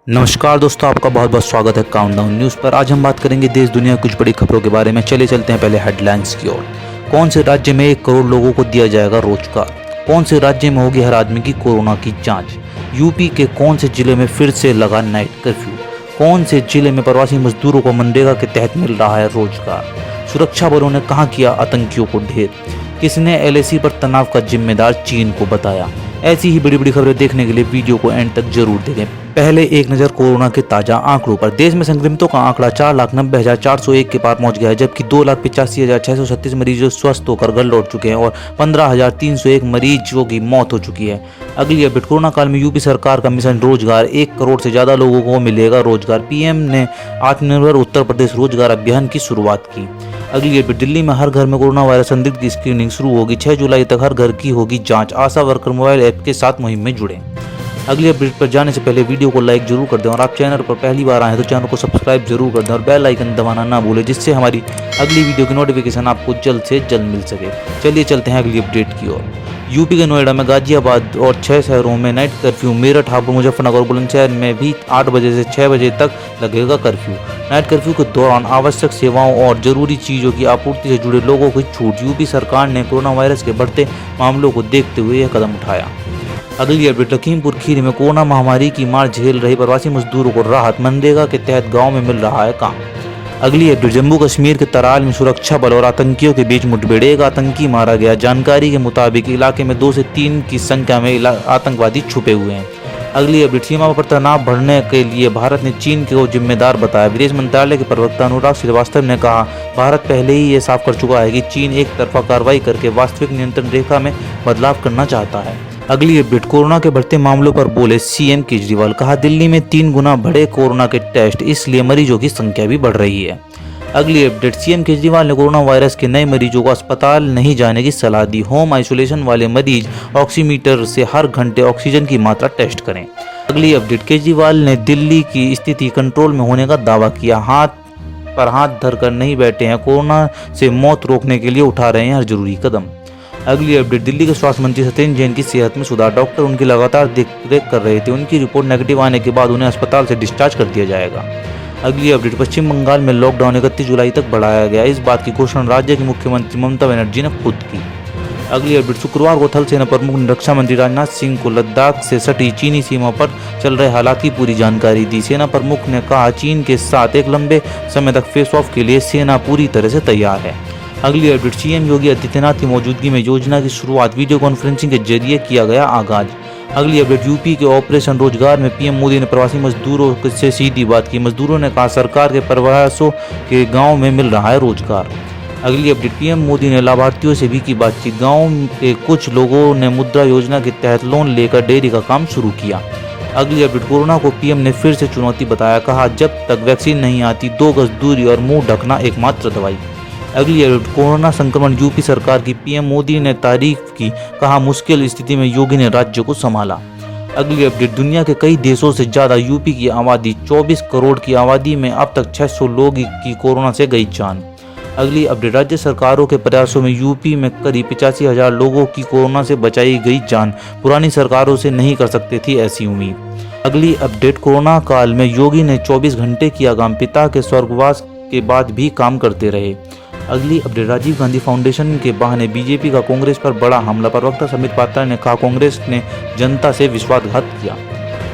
नमस्कार दोस्तों, आपका बहुत बहुत स्वागत है काउंटडाउन न्यूज़ पर। आज हम बात करेंगे देश दुनिया की कुछ बड़ी खबरों के बारे में। चलिए चलते हैं पहले हेडलाइंस की ओर। कौन से राज्य में 1 करोड़ लोगों को दिया जाएगा रोजगार? कौन से राज्य में होगी हर आदमी की कोरोना की जांच? यूपी के कौन से जिले में फिर से लगा नाइट कर्फ्यू? कौन से जिले में प्रवासी मजदूरों को मनरेगा के तहत मिल रहा है रोजगार? सुरक्षा बलों ने कहाँ किया आतंकियों को ढेर? किसने एलएसी पर तनाव का जिम्मेदार चीन को बताया? ऐसी ही बड़ी बड़ी खबरें देखने के लिए वीडियो को एंड तक जरूर देखें। पहले एक नज़र कोरोना के ताज़ा आंकड़ों पर। देश में संक्रमितों का आंकड़ा 4,90,401 के पार पहुंच गया है, जबकि 2,85,636 मरीज स्वस्थ होकर घर लौट चुके हैं और 15,301 मरीजों की मौत हो चुकी है। अगली अपडेट, कोरोना काल में यूपी सरकार का मिशन रोजगार, 1 करोड़ से ज़्यादा लोगों को मिलेगा रोजगार। पीएम ने आत्मनिर्भर उत्तर प्रदेश रोजगार अभियान की शुरुआत की। अगली अपडेट, दिल्ली में हर घर में कोरोना वायरस संदिग्ध की स्क्रीनिंग शुरू होगी। 6 जुलाई तक हर घर की होगी जांच। आशा वर्कर मोबाइल ऐप के साथ मुहिम में जुड़े। अगली अपडेट पर जाने से पहले वीडियो को लाइक जरूर कर दें और आप चैनल पर पहली बार आए हैं तो चैनल को सब्सक्राइब जरूर कर दें और बेल आइकन दबाना ना भूलें, जिससे हमारी अगली वीडियो की नोटिफिकेशन आपको जल्द से जल्द मिल सके। चलिए चलते हैं अगली अपडेट की ओर। यूपी के नोएडा में, गाजियाबाद और 6 शहरों में नाइट कर्फ्यू। मेरठ, हापुड़, मुजफ्फरनगर और बुलंदशहर में भी 8 बजे से 6 बजे तक लगेगा कर्फ्यू। नाइट कर्फ्यू के दौरान आवश्यक सेवाओं और जरूरी चीज़ों की आपूर्ति से जुड़े लोगों की छूट। यूपी सरकार ने कोरोना वायरस के बढ़ते मामलों को देखते हुए यह कदम उठाया। अगली अपडेट, लखीमपुर खीरी में कोरोना महामारी की मार झेल रहे प्रवासी मजदूरों को राहत। मनरेगा के तहत गांव में मिल रहा है काम। अगली अपडेट, जम्मू कश्मीर के तराल में सुरक्षा बल और आतंकियों के बीच मुठभेड़, 1 आतंकी मारा गया। जानकारी के मुताबिक इलाके में 2 से 3 की संख्या में आतंकवादी छुपे हुए हैं। अगली अपडेट, सीमा पर तनाव बढ़ने के लिए भारत ने चीन को जिम्मेदार बताया। विदेश मंत्रालय के प्रवक्ता अनुराग श्रीवास्तव ने कहा, भारत पहले ही ये साफ कर चुका है कि चीन एक तरफा कार्रवाई करके वास्तविक नियंत्रण रेखा में बदलाव करना चाहता है। अगली अपडेट, कोरोना के बढ़ते मामलों पर बोले सीएम केजरीवाल। कहा, दिल्ली में 3 गुना बढ़े कोरोना के टेस्ट, इसलिए मरीजों की संख्या भी बढ़ रही है। अगली अपडेट, सीएम केजरीवाल ने कोरोना वायरस के नए मरीजों को अस्पताल नहीं जाने की सलाह दी। होम आइसोलेशन वाले मरीज ऑक्सीमीटर से हर घंटे ऑक्सीजन की मात्रा टेस्ट करें। अगली अपडेट, केजरीवाल ने दिल्ली की स्थिति कंट्रोल में होने का दावा किया। हाथ पर हाथ धरकर नहीं बैठे हैं, कोरोना से मौत रोकने के लिए उठा रहे हैं हर जरूरी कदम। अगली अपडेट, दिल्ली के स्वास्थ्य मंत्री सत्येंद्र जैन की सेहत में सुधार। डॉक्टर उनकी लगातार देखरेख कर रहे थे। उनकी रिपोर्ट नेगेटिव आने के बाद उन्हें अस्पताल से डिस्चार्ज कर दिया जाएगा। अगली अपडेट, पश्चिम बंगाल में लॉकडाउन 31 जुलाई तक बढ़ाया गया। इस बात की घोषणा राज्य की मुख्यमंत्री ममता बनर्जी ने खुद की। अगली अपडेट, शुक्रवार को थल सेना प्रमुख ने रक्षा मंत्री राजनाथ सिंह को लद्दाख से सटी चीनी सीमा पर चल रहे हालात की पूरी जानकारी दी। सेना प्रमुख ने कहा, चीन के साथ एक लंबे समय तक फेस ऑफ के लिए सेना पूरी तरह से तैयार है। अगली अपडेट, सीएम योगी आदित्यनाथ की मौजूदगी में योजना की शुरुआत, वीडियो कॉन्फ्रेंसिंग के जरिए किया गया आगाज। अगली अपडेट, यूपी के ऑपरेशन रोजगार में पीएम मोदी ने प्रवासी मजदूरों से सीधी बात की। मजदूरों ने कहा, सरकार के प्रयासों के गांव में मिल रहा है रोजगार। अगली अपडेट, पीएम मोदी ने लाभार्थियों से भी की बातचीत। गांव के कुछ लोगों ने मुद्रा योजना के तहत लोन लेकर डेयरी का काम शुरू किया। अगली अपडेट, कोरोना को पीएम ने फिर से चुनौती बताया। कहा, जब तक वैक्सीन नहीं आती 2 गज दूरी और मुंह ढकना एकमात्र दवाई। अगली अपडेट, कोरोना संक्रमण यूपी सरकार की, पीएम मोदी ने तारीफ की। कहा, मुश्किल स्थिति में योगी ने राज्य को संभाला। अगली अपडेट, दुनिया के कई देशों से ज्यादा यूपी की आबादी, 24 करोड़ की आबादी में अब तक 600 लोग की कोरोना से गई जान। अगली अपडेट, राज्य सरकारों के प्रयासों में यूपी में करीब 85,000 लोगों की कोरोना से बचाई गई जान। पुरानी सरकारों से नहीं कर सकते थी ऐसी उम्मीद। अगली अपडेट, कोरोना काल में योगी ने 24 घंटे किया काम। पिता के स्वर्गवास के बाद भी काम करते रहे। अगली अपडेट, राजीव गांधी फाउंडेशन के बहाने बीजेपी का कांग्रेस पर बड़ा हमला। प्रवक्ता संबित पात्रा ने कहा, कांग्रेस ने जनता से विश्वासघात किया।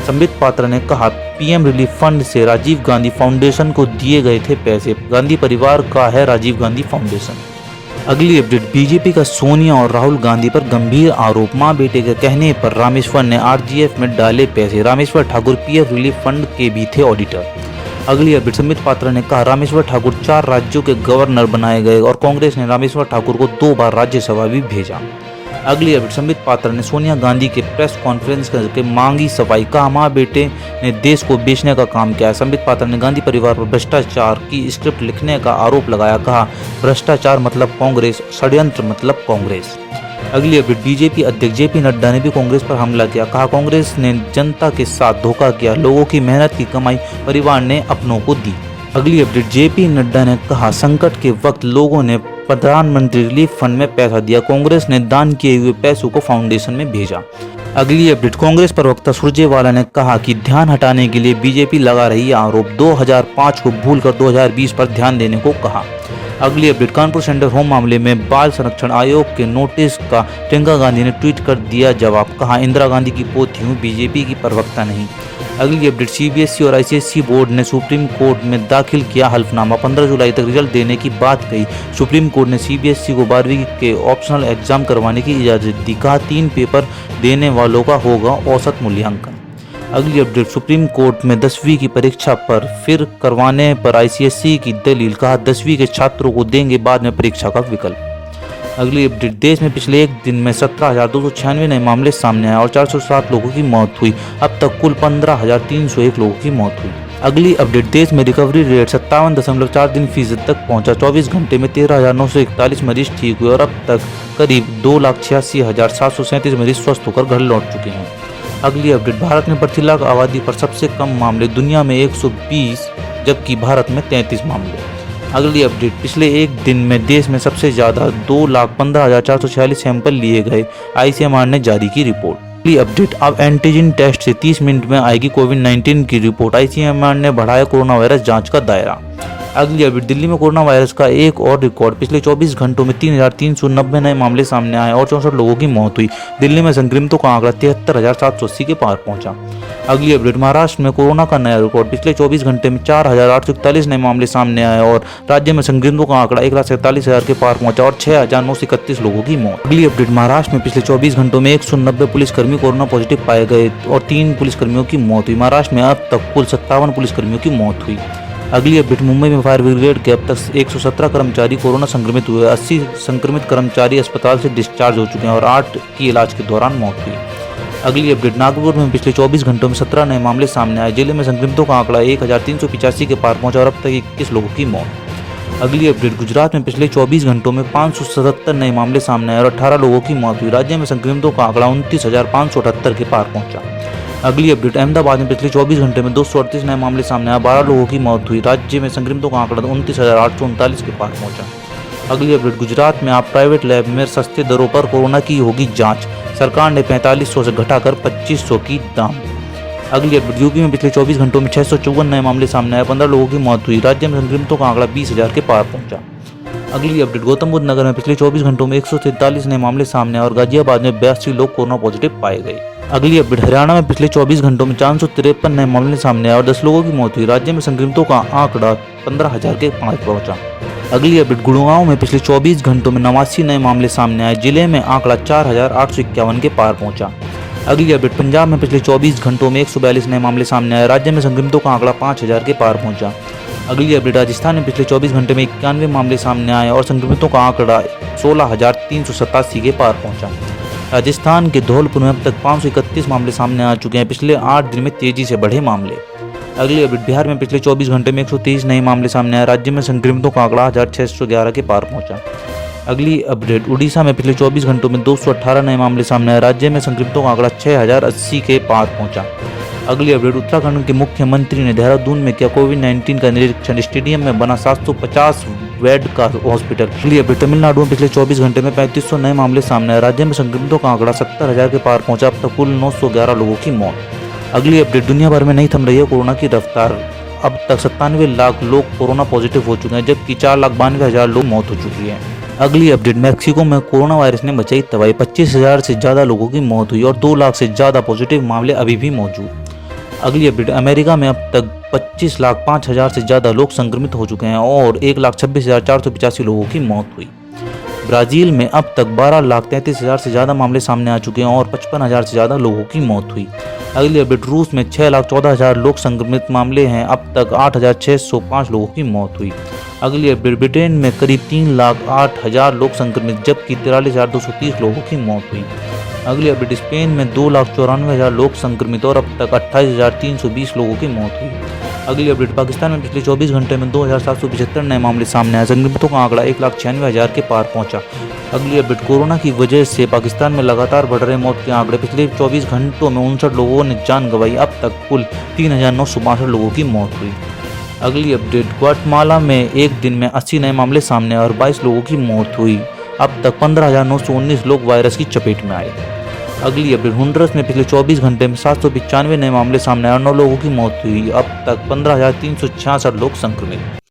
संबित पात्रा ने कहा, पीएम रिलीफ फंड से राजीव गांधी फाउंडेशन को दिए गए थे पैसे। गांधी परिवार का है राजीव गांधी फाउंडेशन। अगली अपडेट, बीजेपी का सोनिया और राहुल गांधी पर गंभीर आरोप। मां बेटे के कहने पर रामेश्वर ने आरजीएफ में डाले पैसे। Rameshwar Thakur PF relief fund के भी थे ऑडिटर। अगली अपडेट, संबित पात्रा ने कहा, रामेश्वर ठाकुर 4 राज्यों के गवर्नर बनाए गए और कांग्रेस ने रामेश्वर ठाकुर को 2 बार राज्यसभा भी भेजा। अगली अपडेट, संबित पात्रा ने सोनिया गांधी के प्रेस कॉन्फ्रेंस करके मांगी सफाई। कहा, मां बेटे ने देश को बेचने का काम किया है। संबित पात्रा ने गांधी परिवार पर भ्रष्टाचार की स्क्रिप्ट लिखने का आरोप लगाया। कहा, भ्रष्टाचार मतलब कांग्रेस, षड्यंत्र मतलब कांग्रेस। अगली अपडेट, बीजेपी अध्यक्ष जेपी नड्डा ने भी कांग्रेस पर हमला किया। कहा, कांग्रेस ने जनता के साथ धोखा किया। लोगों की मेहनत की कमाई परिवार ने अपनों को दी। अगली अपडेट, जेपी नड्डा ने कहा, संकट के वक्त लोगों ने प्रधानमंत्री रिलीफ फंड में पैसा दिया। कांग्रेस ने दान किए हुए पैसों को फाउंडेशन में भेजा। अगली अपडेट, कांग्रेस प्रवक्ता सुरजेवाला ने कहा कि ध्यान हटाने के लिए बीजेपी लगा रही है आरोप, 2005 को भूलकर 2020 पर ध्यान देने को कहा। अगली अपडेट, कानपुर सेंट्रल होम मामले में बाल संरक्षण आयोग के नोटिस का प्रियंका गांधी ने ट्वीट कर दिया जवाब, कहा इंदिरा गांधी की पोती हूं, बीजेपी की प्रवक्ता नहीं। अगली अपडेट, सीबीएसई और आईसीएसई बोर्ड ने सुप्रीम कोर्ट में दाखिल किया हल्फनामा, 15 जुलाई तक रिजल्ट देने की बात कही। सुप्रीम कोर्ट ने सीबीएसई को 12वीं के ऑप्शनल एग्जाम करवाने की इजाजत दी, कहा 3 पेपर देने वालों का होगा औसत मूल्यांकन। अगली अपडेट, सुप्रीम कोर्ट में 10वीं की परीक्षा पर फिर करवाने पर आईसीएसई की दलील, कहा 10वीं के छात्रों को देंगे बाद में परीक्षा का विकल्प। अगली अपडेट, देश में पिछले एक दिन में 17,296 नए मामले सामने आए और 407 लोगों की मौत हुई। अब तक कुल 15,301 लोगों की मौत हुई। अगली अपडेट, देश में रिकवरी रेट 57.43% तक पहुंचा, 24 घंटे में 13,941 मरीज ठीक हुए और अब तक करीब 2,86,737 मरीज स्वस्थ होकर घर लौट चुके हैं। अगली अपडेट, भारत में प्रति लाख आबादी पर सबसे कम मामले, दुनिया में 120 जबकि भारत में 33 मामले। अगली अपडेट, पिछले एक दिन में देश में सबसे ज्यादा 2,15,446 सैंपल लिए गए, आईसीएमआर ने जारी की रिपोर्ट। अगली अपडेट, अब एंटीजन टेस्ट से 30 मिनट में आएगी कोविड-19 की रिपोर्ट, आईसीएमआर ने बढ़ाया कोरोना वायरस जांच का दायरा। अगली अपडेट, दिल्ली में कोरोना वायरस का एक और रिकॉर्ड, पिछले 24 घंटों में 3,390 नए मामले सामने आए और 64 लोगों की मौत हुई। दिल्ली में संक्रमितों का आंकड़ा 73,780 के पार पहुंचा। अगली अपडेट, महाराष्ट्र में कोरोना का नया रिकॉर्ड, पिछले 24 घंटे में 4,841 नए मामले सामने आए और राज्य में संक्रमितों का आंकड़ा 1,47,000 के पार पहुंचा और 6,931 लोगों की मौत। अगली अपडेट, महाराष्ट्र में पिछले 24 घंटों में 190 पुलिसकर्मी कोरोना पॉजिटिव पाए गए और 3 पुलिसकर्मियों की मौत हुई। महाराष्ट्र में अब तक कुल 57 पुलिसकर्मियों की मौत हुई। अगली अपडेट, मुंबई में फायर ब्रिगेड के अब तक 117 कर्मचारी कोरोना संक्रमित हुए, 80 संक्रमित कर्मचारी अस्पताल से डिस्चार्ज हो चुके हैं और 8 की इलाज के दौरान मौत हुई। अगली अपडेट, नागपुर में पिछले 24 घंटों में 17 नए मामले सामने आए, जिले में संक्रमितों का आंकड़ा 1,385 के पार पहुंचा और अब तक 21 लोगों की मौत। अगली अपडेट, गुजरात में पिछले 24 घंटों में 577 नए मामले सामने आए और 18 लोगों की मौत हुई। राज्य में संक्रमितों का आंकड़ा 29,578 के पार पहुंचा। अगली अपडेट, अहमदाबाद में पिछले 24 घंटे में 238 नए मामले सामने आए, 12 लोगों की मौत हुई। राज्य में संक्रमितों का आंकड़ा 29,839 के पार पहुंचा। अगली अपडेट, गुजरात में आप प्राइवेट लैब में सस्ते दरों पर कोरोना की होगी जांच, सरकार ने 4500 से घटाकर 2500 की दाम। अगली अपडेट, यूपी में पिछले 24 घंटों में 654 नए मामले सामने आए, 15 लोगों की मौत हुई। राज्य में संक्रमितों का आंकड़ा 20,000 के पार पहुंचा। अगली अपडेट, गौतम बुद्ध नगर में पिछले 24 घंटों में 143 नए मामले सामने आए और गाजियाबाद में 82 लोग कोरोना पॉजिटिव पाए गए। अगली अपडेट, हरियाणा में पिछले 24 घंटों में 453 नए मामले सामने आए और 10 लोगों की मौत हुई। राज्य में संक्रमितों का आंकड़ा 15,000 के पार पहुंचा। अगली अपडेट, गुड़गांव में पिछले 24 घंटों में 89 नए मामले सामने आए, जिले में आंकड़ा 4,851 के पार पहुंचा। अगली अपडेट, पंजाब में पिछले 24 घंटों में 142 नए मामले सामने आए, राज्य में संक्रमितों का आंकड़ा 5,000 के पार पहुंचा। अगली अपडेट, राजस्थान में पिछले 24 घंटे में 91 मामले सामने आए और संक्रमितों का आंकड़ा 16,387 के पार पहुंचा। राजस्थान के धौलपुर में अब तक 531 मामले सामने आ चुके हैं, पिछले 8 दिन में तेजी से बढ़े मामले। अगली अपडेट, बिहार में पिछले 24 घंटे में 123 नए मामले सामने आए, राज्य में संक्रमितों का आंकड़ा 1,611 के पार पहुंचा। अगली अपडेट, उड़ीसा में पिछले 24 घंटों में 218 नए मामले सामने आए, राज्य में संक्रमितों का आंकड़ा 6,080 के पार पहुंचा। अगली अपडेट, उत्तराखंड के मुख्यमंत्री ने देहरादून में किया कोविड-19 का निरीक्षण, स्टेडियम में बना 750 बेड का हॉस्पिटल। अगली अपडेट, तमिलनाडु में पिछले 24 घंटे में 3,500 नए मामले सामने आए, राज्य में संक्रमितों का आंकड़ा 70,000 के पार पहुंचा, अब तक कुल 911 लोगों की मौत। अगली अपडेट, दुनिया भर में नहीं थम रही है कोरोना की रफ्तार, अब तक 97 लाख लोग कोरोना पॉजिटिव हो चुके हैं, जबकि 4,92,000 लोग मौत हो चुकी है। अगली अपडेट, मैक्सिको में कोरोना वायरस ने मचाई तबाही, 25,000 से ज्यादा लोगों की मौत हुई और 2 लाख से ज्यादा पॉजिटिव मामले अभी भी मौजूद। अगली अपडेट, अमेरिका में अब तक 25,05,000 से ज्यादा लोग संक्रमित हो चुके हैं और 1,26,485 लोगों की मौत हुई। ब्राजील में अब तक 12,33,000 से ज्यादा मामले सामने आ चुके हैं और 55,000 से ज्यादा लोगों की मौत हुई। अगली अपडेट, रूस में 6,14,000 लोग संक्रमित मामले हैं, अब तक 8,605 लोगों की मौत हुई। अगली अपडेट, ब्रिटेन में करीब 3,08,000 लोग संक्रमित, जबकि 43,230 लोगों की मौत हुई। अगली अपडेट, स्पेन में 2,94,000 लोग संक्रमित और अब तक 28,320 लोगों की मौत हुई। अगली अपडेट, पाकिस्तान में पिछले 24 घंटे में 2,775 नए मामले सामने आए, संक्रमितों का आंकड़ा 1,96,000 के पार पहुंचा। अगली अपडेट, कोरोना की वजह से पाकिस्तान में लगातार बढ़ रहे मौत के आंकड़े, पिछले 24 घंटों में 59 लोगों ने जान गंवाई, अब तक कुल 3,962 लोगों की मौत हुई। अगली अपडेट, ग्वाटेमाला में एक दिन में 80 नए मामले सामने आए और 22 लोगों की मौत हुई, अब तक 15,919 लोग वायरस की चपेट में आए। अगली अपडेट होंडुरास में पिछले 24 घंटे में 795 नए मामले सामने आए और 9 लोगों की मौत हुई। अब तक 15,366 लोग संक्रमित।